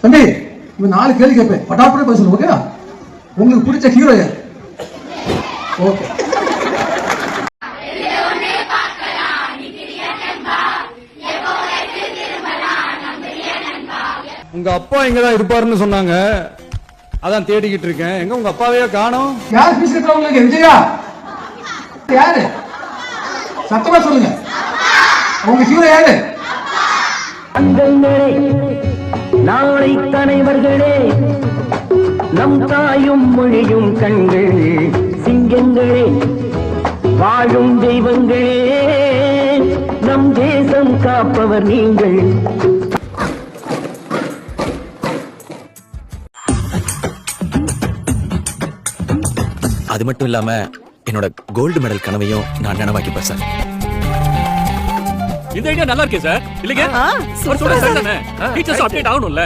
தம்பி இவன் 4 கேள்வி கேட்பேன், பட்டாப்பட பதில் சொல்லு. ஓகே, உங்களுக்கு பிடிச்ச ஹீரோ யார்? ஓகே. உங்க அப்பா இங்கதான் இருப்பாருன்னு சொன்னாங்க, அதான் தேடிக்கிட்டு இருக்கேன். எங்க உங்க அப்பாவையே காணோம். யார் பேசிட்டு உங்களுக்கு? விஜயா யாரு? சத்தமா சொல்லுங்க. உங்க ஹீரோ யாரு? நாளை தலைவர்களே, நம் தாயும் மொழியும் கண்கள் சிங்கங்களே, வாழும் தெய்வங்களே, நம் தேசம் காப்பவர் நீங்கள். அது மட்டும் இல்லாம என்னோட கோல்டு மெடல் கனவையும் நான் நனவாக்கிப்பேன் சார். இந்த ஐடியா நல்லா இருக்கே சார். இல்லைங்க, டீச்சர்ஸ் அப்டேட் ஆகணும்ல.